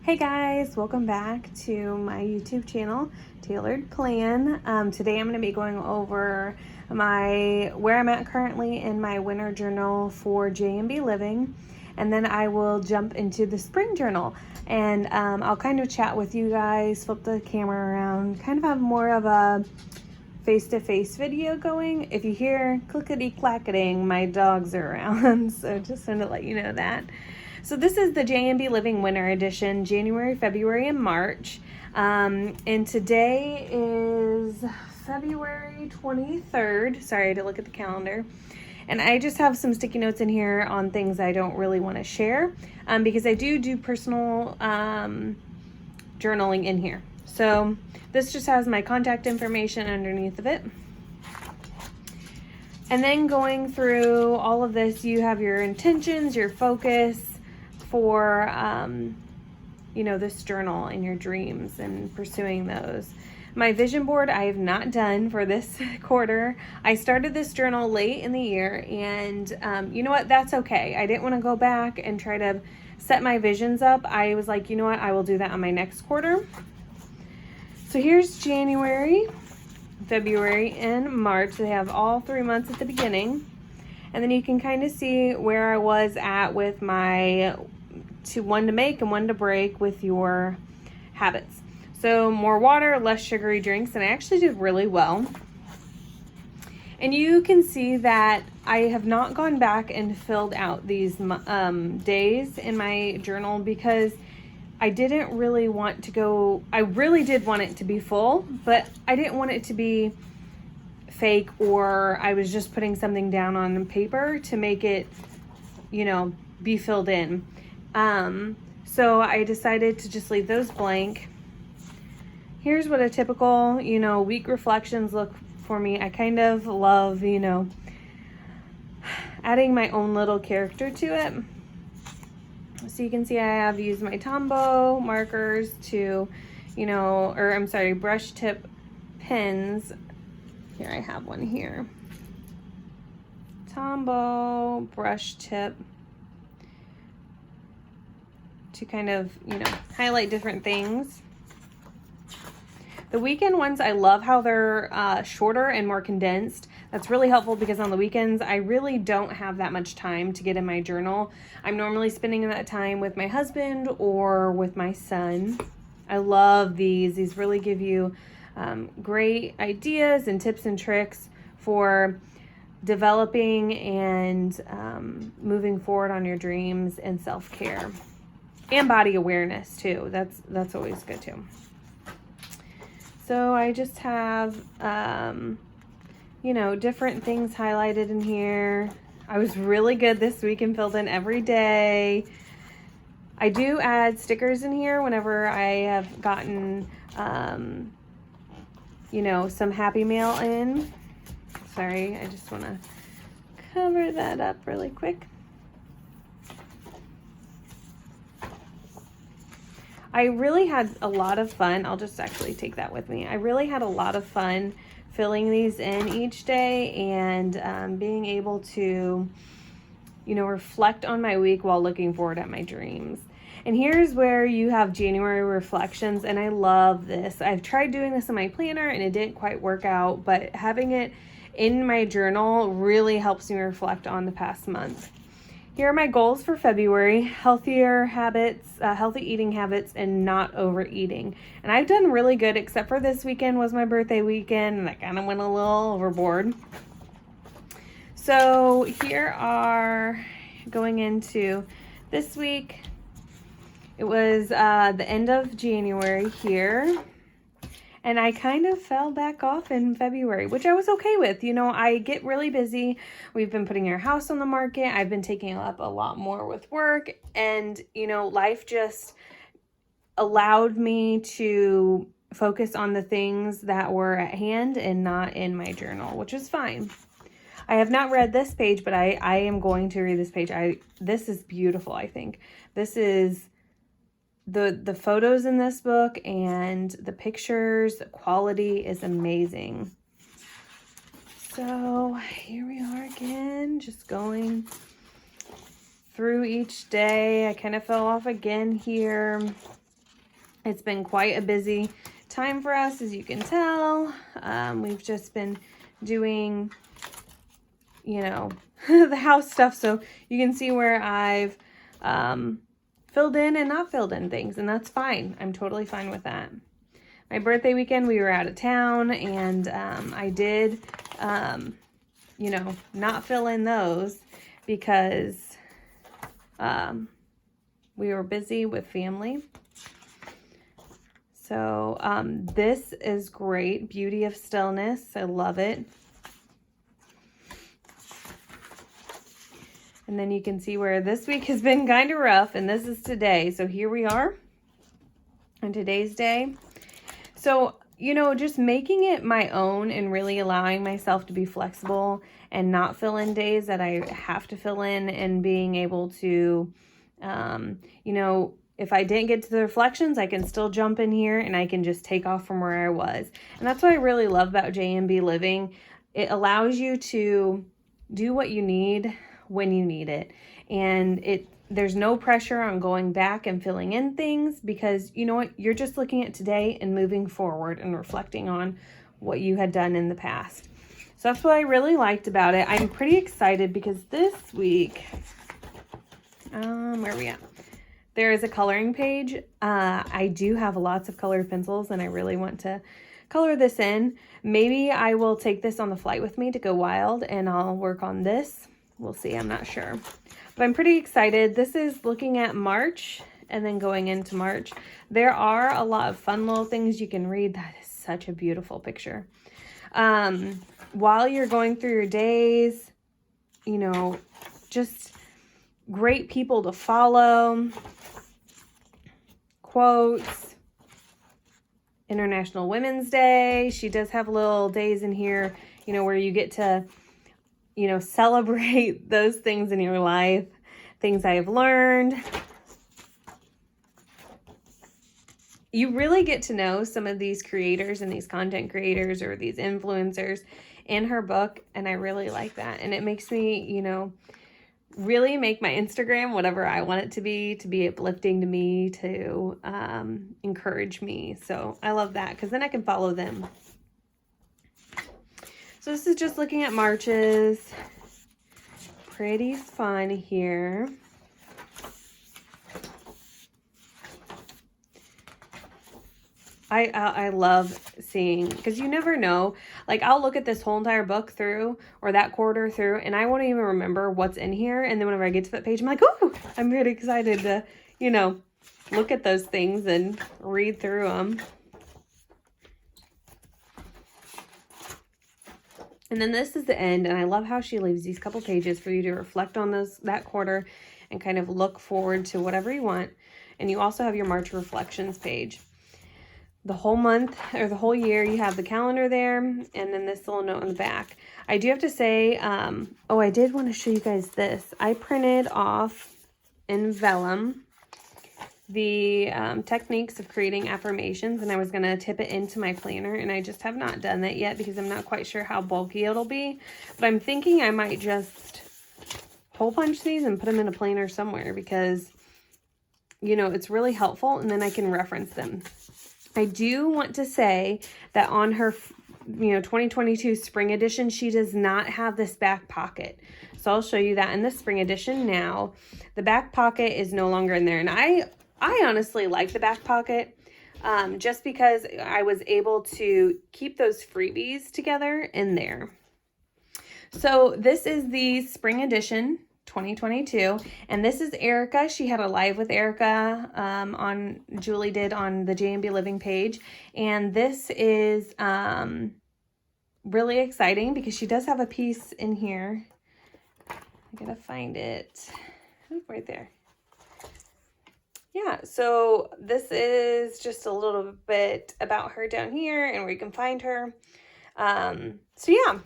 Hey guys, welcome back to my YouTube channel, Tailored Plan. Today I'm going to be going over where I'm at currently in my winter journal for JMB Living, and then I will jump into the spring journal, and I'll kind of chat with you guys, flip the camera around, kind of have more of a face-to-face video going. If you hear clickety-clacketing, my dogs are around, so just wanted to let you know that. So this is the JMB Living Winter Edition, January, February, and March. And today is February 23rd. Sorry, I had to look at the calendar. And I just have some sticky notes in here on things I don't really want to share because I do personal journaling in here. So this just has my contact information underneath of it. And then going through all of this, you have your intentions, your focus for, this journal and your dreams and pursuing those. My vision board I have not done for this quarter. I started this journal late in the year, and you know what? That's okay. I didn't want to go back and try to set my visions up. I was like, you know what? I will do that on my next quarter. So here's January, February, and March. They have all 3 months at the beginning. And then you can kind of see where I was at with my one to make and one to break with your habits. So more water, less sugary drinks, and I actually did really well. And you can see that I have not gone back and filled out these days in my journal because I didn't really want to go. I really did want it to be full, but I didn't want it to be fake, or I was just putting something down on paper to make it, be filled in. So I decided to just leave those blank. Here's what a typical, week reflections look for me. I kind of love, adding my own little character to it. So you can see I have used my Tombow markers to, brush tip pens. Here, I have one here. Tombow brush tip to kind of, highlight different things. The weekend ones, I love how they're shorter and more condensed. That's really helpful because on the weekends, I really don't have that much time to get in my journal. I'm normally spending that time with my husband or with my son. I love these. These really give you great ideas and tips and tricks for developing and moving forward on your dreams and self-care and body awareness too. That's always good too. So I just have different things highlighted in here. I was really good this week and filled in every day. I do add stickers in here whenever I have gotten some Happy Mail in. Sorry, I just want to cover that up really quick. I really had a lot of fun. I'll just actually take that with me. I really had a lot of fun filling these in each day and being able to, reflect on my week while looking forward at my dreams. And here's where you have January reflections, and I love this. I've tried doing this in my planner and it didn't quite work out, but having it in my journal really helps me reflect on the past month. Here are my goals for February: healthier habits, healthy eating habits, and not overeating. And I've done really good, except for this weekend was my birthday weekend, and I kind of went a little overboard. So here are, going into this week, it was the end of January here. And I kind of fell back off in February, which I was okay with. I get really busy. We've been putting our house on the market. I've been taking up a lot more with work. And, life just allowed me to focus on the things that were at hand and not in my journal, which is fine. I have not read this page, but I am going to read this page. This is beautiful, I think. This is the photos in this book and the pictures, the quality is amazing. So here we are again, just going through each day. I kind of fell off again here. It's been quite a busy time for us, as you can tell. We've just been doing, you know, the house stuff. So you can see where I've filled in and not filled in things, and that's fine. I'm totally fine with that. My birthday weekend, we were out of town, and I did, you know, not fill in those because we were busy with family. So this is great. Beauty of Stillness. I love it. And then you can see where this week has been kind of rough, and this is today. So here we are on today's day. So, you know, just making it my own and really allowing myself to be flexible and not fill in days that I have to fill in, and being able to, you know, if I didn't get to the reflections, I can still jump in here and I can just take off from where I was. And that's what I really love about JMB Living. It allows you to do what you need when you need it. And there's no pressure on going back and filling in things, because you know what? You're just looking at today and moving forward and reflecting on what you had done in the past. So that's what I really liked about it. I'm pretty excited because this week, where are we at? There is a coloring page. I do have lots of colored pencils and I really want to color this in. Maybe I will take this on the flight with me to go wild and I'll work on this. We'll see, I'm not sure. But I'm pretty excited. This is looking at March and then going into March. There are a lot of fun little things you can read. That is such a beautiful picture. While you're going through your days, you know, just great people to follow. Quotes. International Women's Day. She does have little days in here, you know, where you get to, you know, celebrate those things in your life. Things I have learned. You really get to know some of these creators and these content creators or these influencers in her book. And I really like that. And it makes me, you know, really make my Instagram whatever I want it to be uplifting to me, to encourage me. So I love that because then I can follow them. So this is just looking at Marches. Pretty fun here. I love seeing, because you never know, like I'll look at this whole entire book through or that quarter through and I won't even remember what's in here. And then whenever I get to that page, I'm like, oh, I'm really excited to, you know, look at those things and read through them. And then this is the end, and I love how she leaves these couple pages for you to reflect on that quarter and kind of look forward to whatever you want. And you also have your March reflections page. The whole month or the whole year, you have the calendar there, and then this little note on the back. I do have to say, oh, I did want to show you guys this. I printed off in vellum the techniques of creating affirmations, and I was going to tip it into my planner, and I just have not done that yet because I'm not quite sure how bulky it'll be. But I'm thinking I might just hole punch these and put them in a planner somewhere because, you know, it's really helpful, and then I can reference them. I do want to say that on her, you know, 2022 spring edition, she does not have this back pocket. So I'll show you that in the spring edition now. The back pocket is no longer in there. And I honestly like the back pocket just because I was able to keep those freebies together in there. So this is the spring edition 2022, and this is Erica. She had a live with Erica Julie did on the JMB Living page, and this is really exciting because she does have a piece in here. I gotta find it. Right there. Yeah, so this is just a little bit about her down here and where you can find her. So yeah,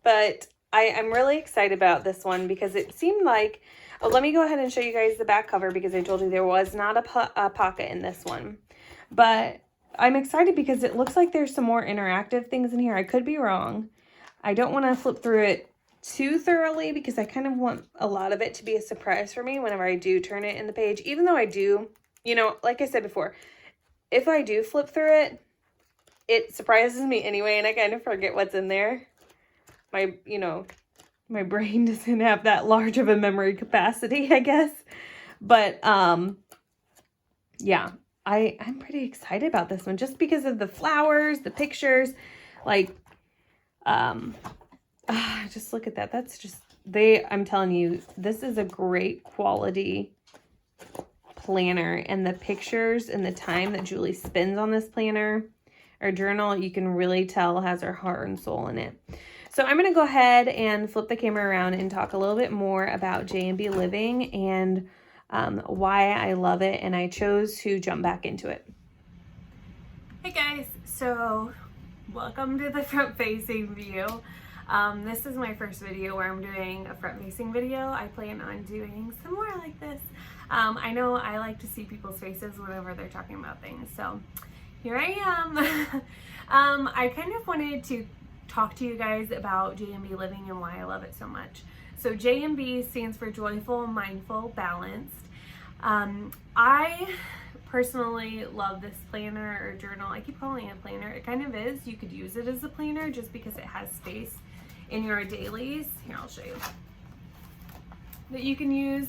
but I'm really excited about this one because it seemed like, oh, let me go ahead and show you guys the back cover because I told you there was not a pocket in this one. But I'm excited because it looks like there's some more interactive things in here. I could be wrong. I don't want to flip through it too thoroughly because I kind of want a lot of it to be a surprise for me whenever I do turn it in the page. Even though I do, you know, like I said before, if I do flip through it, it surprises me anyway, and I kind of forget what's in there. My brain doesn't have that large of a memory capacity, I guess. But, yeah, I'm pretty excited about this one just because of the flowers, the pictures, like, just look at that. That's just, I'm telling you, this is a great quality planner, and the pictures and the time that Julie spends on this planner or journal, you can really tell has her heart and soul in it. So I'm going to go ahead and flip the camera around and talk a little bit more about JMB Living and why I love it, and I chose to jump back into it. Hey guys, so welcome to the front facing view. This is my first video where I'm doing a front facing video. I plan on doing some more like this. I know I like to see people's faces whenever they're talking about things, so here I am. I kind of wanted to talk to you guys about JMB Living and why I love it so much. So JMB stands for Joyful, Mindful, Balanced. I personally love this planner or journal. I keep calling it a planner. It kind of is. You could use it as a planner just because it has space in your dailies. Here, I'll show you. That you can use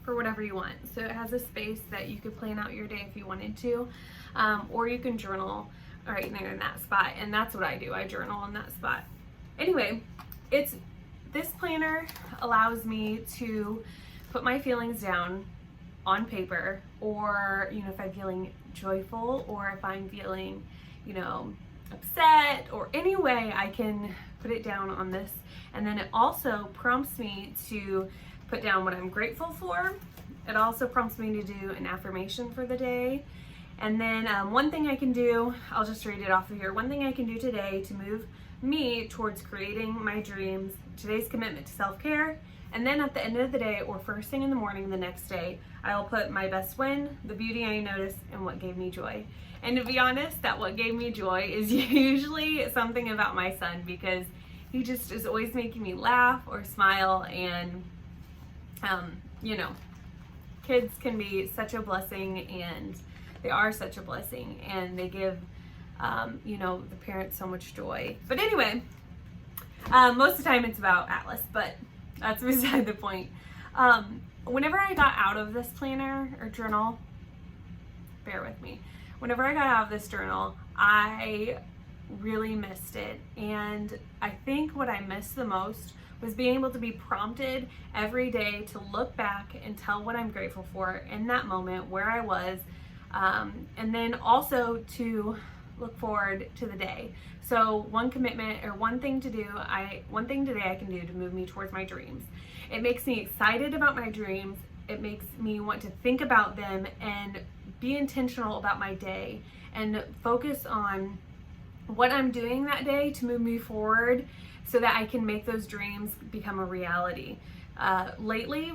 for whatever you want. So it has a space that you could plan out your day if you wanted to, or you can journal right there in that spot, and that's what I do. I journal in that spot. Anyway, this planner allows me to put my feelings down on paper, or if I'm feeling joyful, or if I'm feeling upset, or any way I can put it down on this. And then it also prompts me to put down what I'm grateful for. It also prompts me to do an affirmation for the day. And then one thing I can do, I'll just read it off of here. One thing I can do today to move me towards creating my dreams, today's commitment to self-care. And then at the end of the day, or first thing in the morning the next day, I'll put my best win, the beauty I noticed, and what gave me joy. And to be honest, that what gave me joy is usually something about my son, because he just is always making me laugh or smile. And kids can be such a blessing, and they are such a blessing, and they give the parents so much joy. But anyway, most of the time it's about Atlas, but that's beside the point. Whenever I got out of this planner or journal, bear with me, whenever I got out of this journal, I really missed it. And I think what I missed the most was being able to be prompted every day to look back and tell what I'm grateful for in that moment, where I was, and then also to look forward to the day. So one commitment or one thing today I can do to move me towards my dreams. It makes me excited about my dreams. It makes me want to think about them and be intentional about my day and focus on what I'm doing that day to move me forward so that I can make those dreams become a reality. Lately,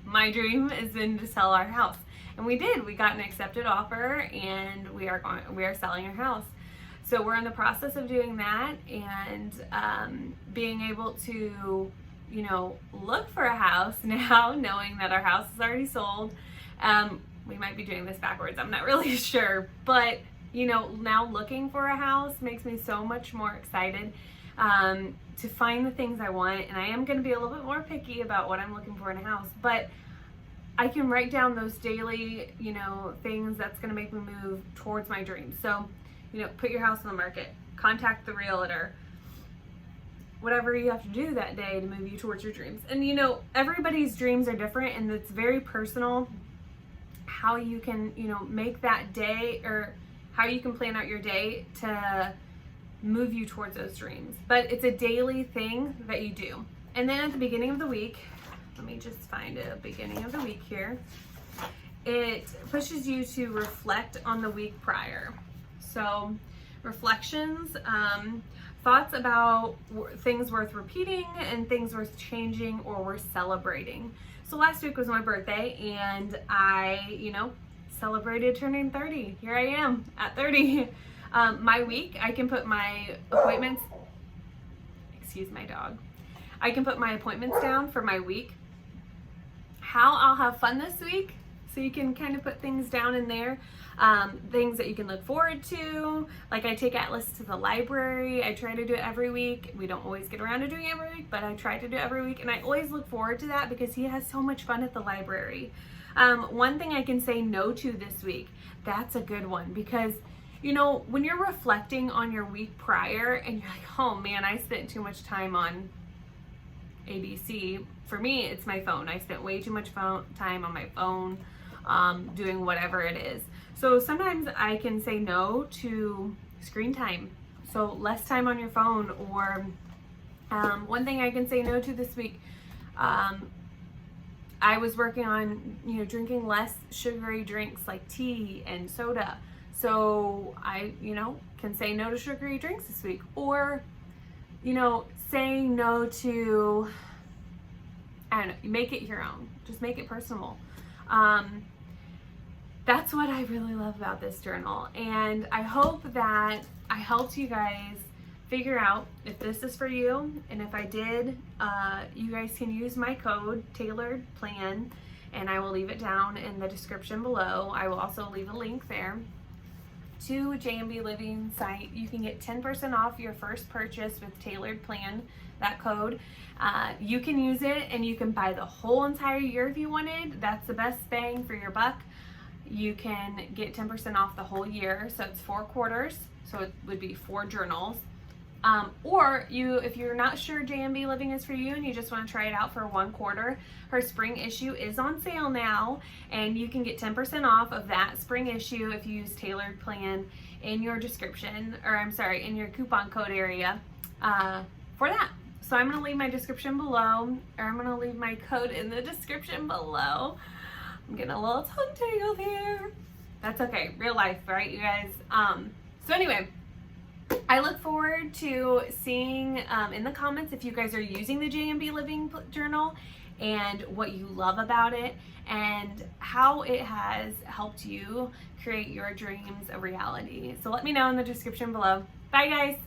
my dream has been to sell our house. And we did. We got an accepted offer, and we are selling our house. So we're in the process of doing that, and being able to, look for a house now, knowing that our house is already sold. We might be doing this backwards. I'm not really sure, but now looking for a house makes me so much more excited to find the things I want. And I am going to be a little bit more picky about what I'm looking for in a house, but I can write down those daily, things that's going to make me move towards my dreams. So, put your house on the market, contact the realtor, whatever you have to do that day to move you towards your dreams. And, everybody's dreams are different, and it's very personal how you can, make that day, or how you can plan out your day to move you towards those dreams. But it's a daily thing that you do. And then at the beginning of the week, let me just find a beginning of the week here. It pushes you to reflect on the week prior. So reflections, thoughts about things worth repeating and things worth changing or worth celebrating. So last week was my birthday, and I, celebrated turning 30. Here I am at 30. My week, I can put my appointments, excuse my dog. I can put my appointments down for my week. How I'll have fun this week, So you can kind of put things down in there, things that you can look forward to. Like I take Atlas to the library. I try to do it every week. We don't always get around to doing it every week, but I try to do it every week. And I always look forward to that because he has so much fun at the library. One thing I can say no to this week, that's a good one, because you know, when you're reflecting on your week prior and you're like, oh man, I spent too much time on ABC. For me, it's my phone. I spent way too much time on my phone, doing whatever it is. So sometimes I can say no to screen time. So less time on your phone, or one thing I can say no to this week, I was working on, you know, drinking less sugary drinks like tea and soda. So I, you know, can say no to sugary drinks this week. Or, you know, saying no to, I don't know, make it your own. Just make it personal. That's what I really love about this journal. And I hope that I helped you guys figure out if this is for you. And if I did, you guys can use my code, Tailored Plan, and I will leave it down in the description below. I will also leave a link there to JMB Living site. You can get 10% off your first purchase with Tailored Plan, that code. You can use it and you can buy the whole entire year if you wanted. That's the best bang for your buck. You can get 10% off the whole year, so it's 4 quarters, so it would be 4 journals. Or if you're not sure JMB Living is for you and you just want to try it out for 1 quarter, her spring issue is on sale now, and you can get 10% off of that spring issue if you use Tailored Plan in your description, or I'm sorry, in your coupon code area for that. So I'm going to leave my description below, or I'm going to leave my code in the description below. I'm getting a little tongue tangled here. That's okay, real life, right, you guys? So anyway, I look forward to seeing in the comments if you guys are using the JMB Living Journal and what you love about it and how it has helped you create your dreams a reality. So let me know in the description below. Bye guys.